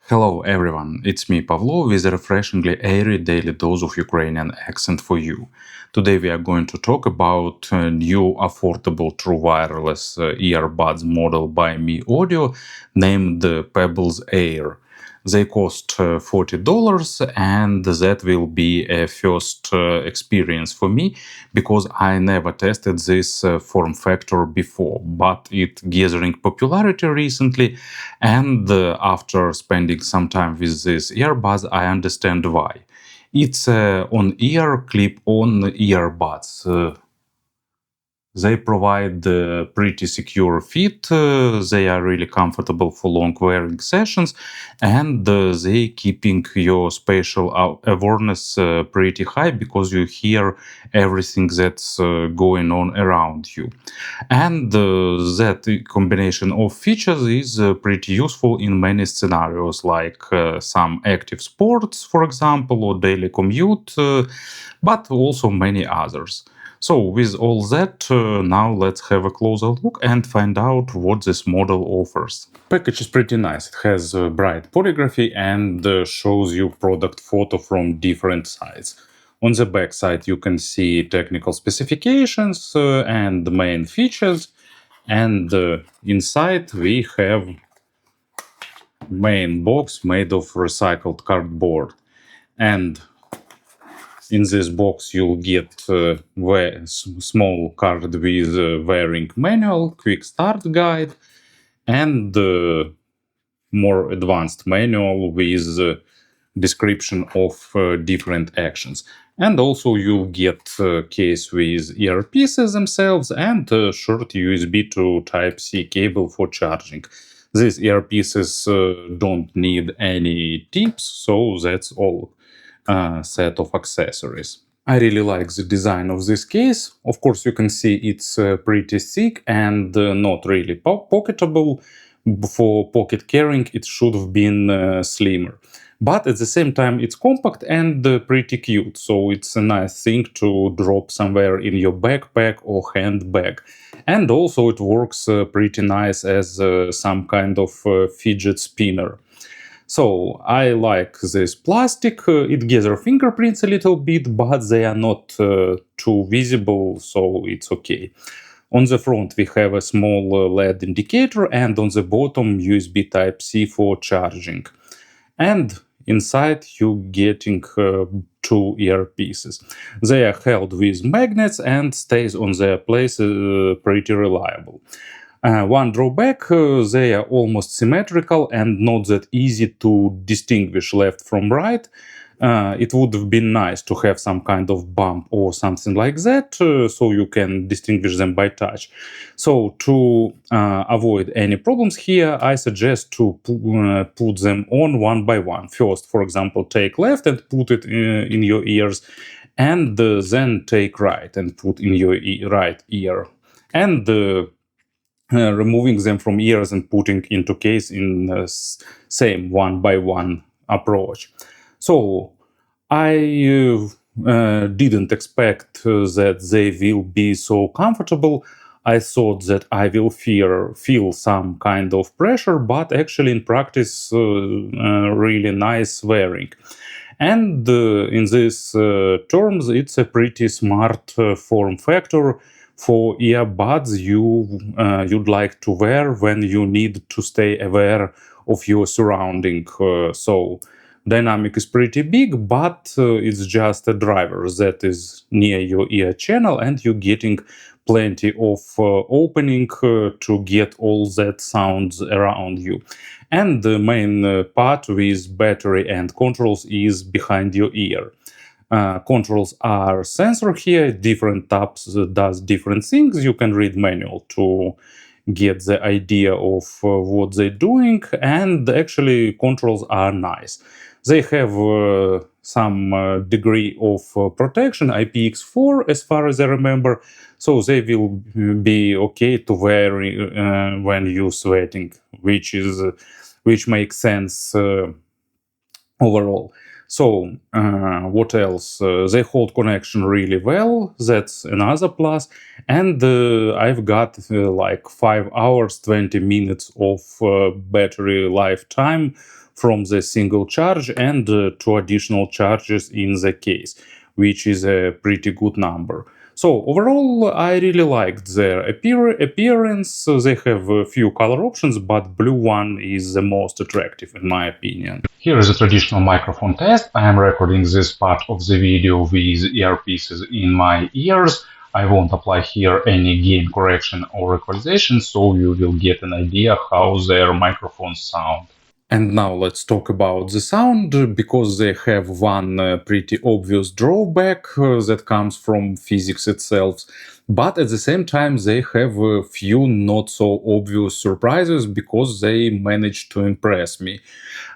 Hello everyone, it's me Pavlo with a refreshingly airy daily dose of Ukrainian accent for you. Today we are going to talk about a new affordable true wireless earbuds model by MEE Audio named Pebbles Air. They cost $40 and that will be a first experience for me because I never tested this form factor before, but it gathering popularity recently and after spending some time with these earbuds, I understand why. It's on-ear clip-on earbuds. They provide pretty secure fit, they are really comfortable for long wearing sessions, and they keeping your spatial awareness pretty high because you hear everything that's going on around you. And that combination of features is pretty useful in many scenarios, like some active sports, for example, or daily commute, but also many others. So with all that, now let's have a closer look and find out what this model offers. Package is pretty nice. It has bright polygraphy and shows you product photo from different sides. On the back side you can see technical specifications and the main features, and inside we have main box made of recycled cardboard. And in this box you'll get a small card with wearing manual, quick start guide, and more advanced manual with description of different actions. And also you'll get a case with earpieces themselves and a short USB to Type-C cable for charging. These earpieces don't need any tips, so that's all set of accessories. I really like the design of this case. Of course, you can see it's pretty thick and not really pocketable. For pocket carrying, it should have been slimmer. But at the same time, it's compact and pretty cute. So it's a nice thing to drop somewhere in your backpack or handbag. And also it works pretty nice as some kind of fidget spinner. So I like this plastic. It gathers fingerprints a little bit, but they are not too visible, so it's okay. On the front we have a small LED indicator, and on the bottom USB Type-C for charging. And inside you getting two earpieces. They are held with magnets and stays on their place pretty reliable. One drawback, they are almost symmetrical and not that easy to distinguish left from right. It would have been nice to have some kind of bump or something like that, so you can distinguish them by touch. So to avoid any problems here, I suggest to put them on one by one. First, for example, take left and put it in your ears, and then take right and put in your right ear. And removing them from ears and putting into case in same one by one approach. So I didn't expect that they will be so comfortable. I thought that I will feel some kind of pressure, but actually in practice really nice wearing. And in these terms, it's a pretty smart form factor for earbuds you'd like to wear when you need to stay aware of your surrounding. So dynamic is pretty big, but it's just a driver that is near your ear channel, and you're getting plenty of opening to get all that sounds around you. And the main part with battery and controls is behind your ear. Controls are sensor here, different tabs does different things. You can read manual to get the idea of what they're doing, and actually controls are nice. They have some degree of protection, IPX4 as far as I remember, so they will be okay to wear when you're sweating, which makes sense overall. So what else? They hold connection really well. That's another plus. And I've got like 5 hours, 20 minutes of battery lifetime from the single charge and 2 additional charges in the case, which is a pretty good number. So overall, I really liked their appearance. They have a few color options, but blue one is the most attractive in my opinion. Here is a traditional microphone test. I am recording this part of the video with earpieces in my ears. I won't apply here any gain correction or equalization, so you will get an idea how their microphones sound. And now let's talk about the sound, because they have one pretty obvious drawback that comes from physics itself. But at the same time, they have a few not so obvious surprises because they managed to impress me.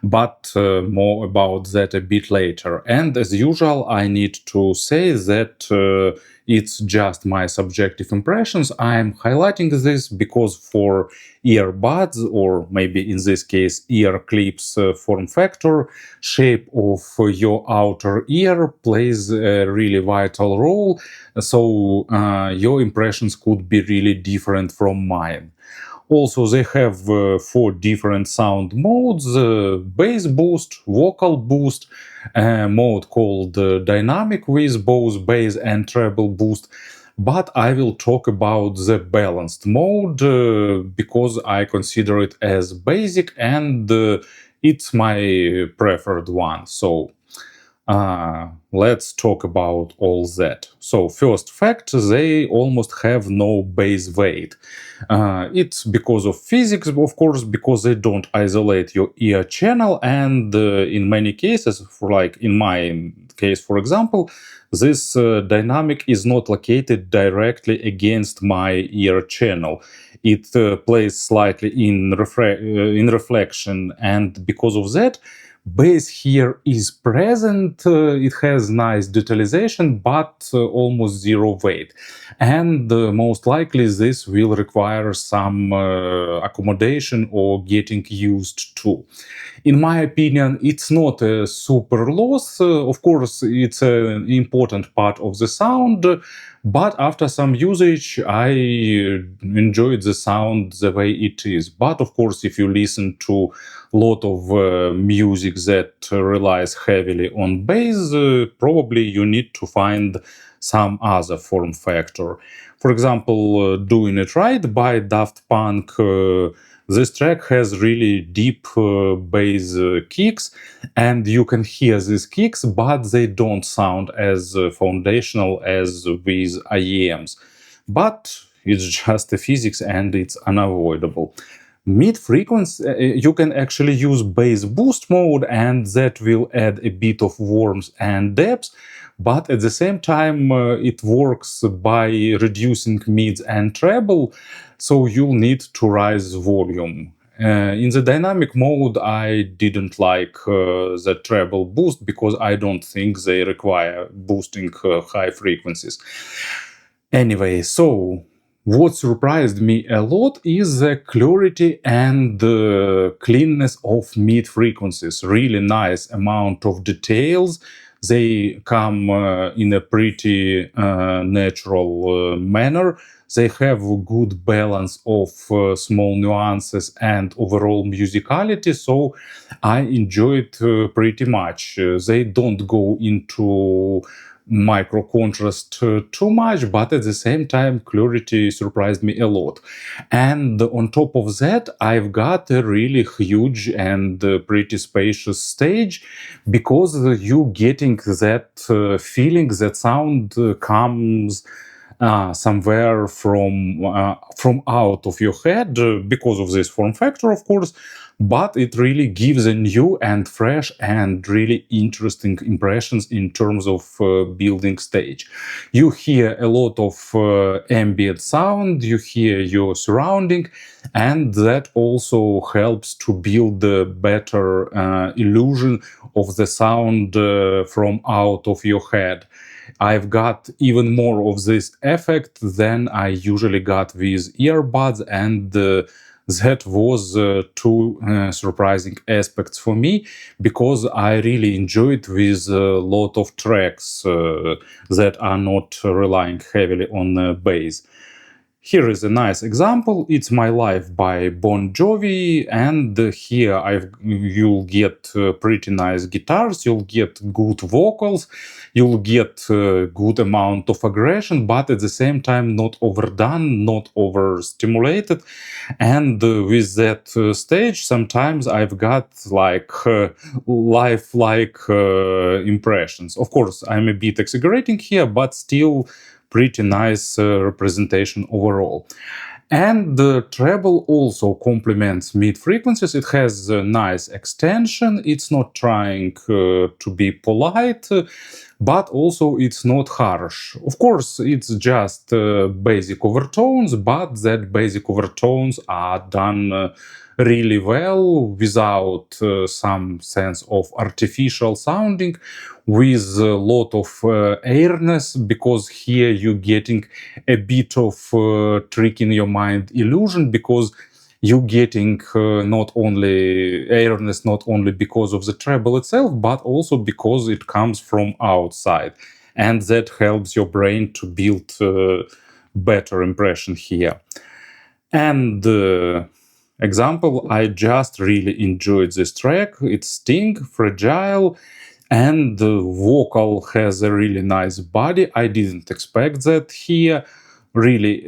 But more about that a bit later. And as usual, I need to say that it's just my subjective impressions. I'm highlighting this because for earbuds, or maybe in this case ear clips form factor, shape of your outer ear plays a really vital role. So your impressions could be really different from mine. Also, they have 4 different sound modes: bass boost, vocal boost, a mode called dynamic with both bass and treble boost. But I will talk about the balanced mode because I consider it as basic and it's my preferred one. So let's talk about all that. So first fact, they almost have no bass weight. It's because of physics, of course, because they don't isolate your ear channel, and in many cases, for like in my case, for example, this dynamic is not located directly against my ear channel. It plays slightly in reflection, and because of that, bass here is present. It has nice detalization, but almost zero weight. And most likely this will require some accommodation or getting used to. In my opinion, it's not a super loss. Of course, it's an important part of the sound, but after some usage, I enjoyed the sound the way it is. But of course, if you listen to a lot of music that relies heavily on bass, probably you need to find some other form factor. For example, Doing It Right by Daft Punk. This track has really deep bass kicks, and you can hear these kicks, but they don't sound as foundational as with IEMs. But it's just a physics and it's unavoidable. Mid frequency, you can actually use bass boost mode, and that will add a bit of warmth and depth. But at the same time, it works by reducing mids and treble, so you'll need to raise volume. In the dynamic mode, I didn't like the treble boost because I don't think they require boosting high frequencies. Anyway, so what surprised me a lot is the clarity and the cleanness of mid frequencies. Really nice amount of details. They come in a pretty natural manner. They have a good balance of small nuances and overall musicality, so I enjoy it pretty much. They don't go into micro contrast too much, but at the same time, clarity surprised me a lot. And on top of that, I've got a really huge and pretty spacious stage, because you getting that feeling that sound comes somewhere from out of your head because of this form factor, of course, but it really gives a new and fresh and really interesting impressions in terms of building stage. You hear a lot of ambient sound, you hear your surrounding, and that also helps to build a better illusion of the sound from out of your head. I've got even more of this effect than I usually got with earbuds, and that was two surprising aspects for me, because I really enjoyed with a lot of tracks that are not relying heavily on bass. Here is a nice example. It's My Life by Bon Jovi, and here you'll get pretty nice guitars, you'll get good vocals, you'll get good amount of aggression, but at the same time not overdone, not overstimulated. And with that stage, sometimes I've got like lifelike impressions. Of course, I'm a bit exaggerating here, but still pretty nice representation overall. And the treble also complements mid frequencies. It has a nice extension. It's not trying to be polite, but also it's not harsh. Of course, it's just basic overtones, but that basic overtones are done really well without some sense of artificial sounding, with a lot of airness, because here you're getting a bit of trick in your mind illusion, because you're getting not only airness, not only because of the treble itself, but also because it comes from outside, and that helps your brain to build better impression here. And example, I just really enjoyed this track. It's Sting, Fragile, and the vocal has a really nice body. I didn't expect that here. Really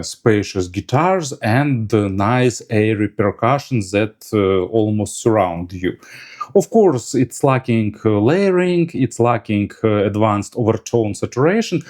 spacious guitars and nice airy percussions that almost surround you. Of course, it's lacking layering, it's lacking advanced overtone saturation,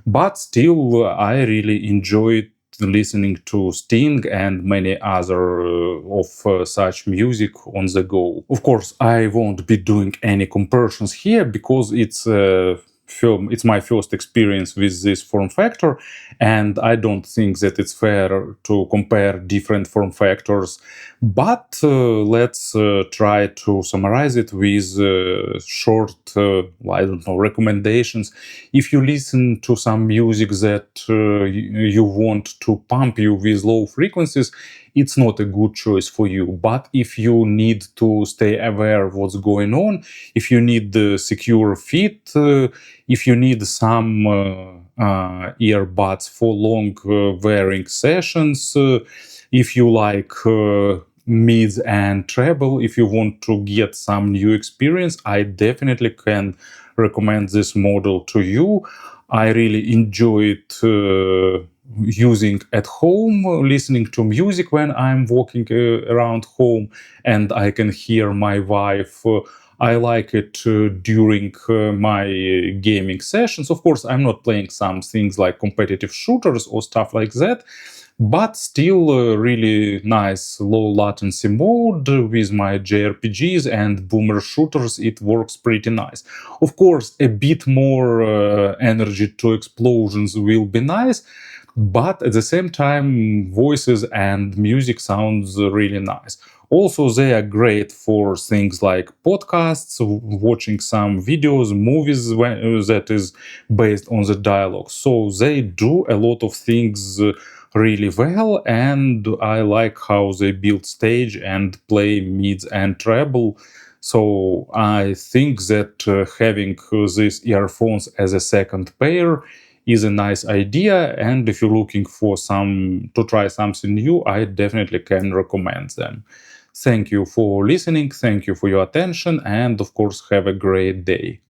but still, I really enjoyed listening to Sting and many other of such music on the go. Of course, I won't be doing any comparisons here because it's my first experience with this form factor, and I don't think that it's fair to compare different form factors. But let's try to summarize it with short, I don't know, recommendations. If you listen to some music that you want to pump you with low frequencies, it's not a good choice for you. But if you need to stay aware of what's going on, if you need the secure fit, if you need some earbuds for long wearing sessions, if you like mids and treble, if you want to get some new experience, I definitely can recommend this model to you. I really enjoy it using at home, listening to music when I'm walking around home and I can hear my wife. I like it during my gaming sessions. Of course, I'm not playing some things like competitive shooters or stuff like that, but still really nice low latency mode with my JRPGs and boomer shooters. It works pretty nice. Of course, a bit more energy to explosions will be nice, but at the same time, voices and music sounds really nice. Also, they are great for things like podcasts, watching some videos, movies that is based on the dialogue. So they do a lot of things really well, and I like how they build stage and play mids and treble. So I think that having these earphones as a second pair is a nice idea, and if you're looking for to try something new, I definitely can recommend them. Thank you for listening, thank you for your attention, and of course, have a great day.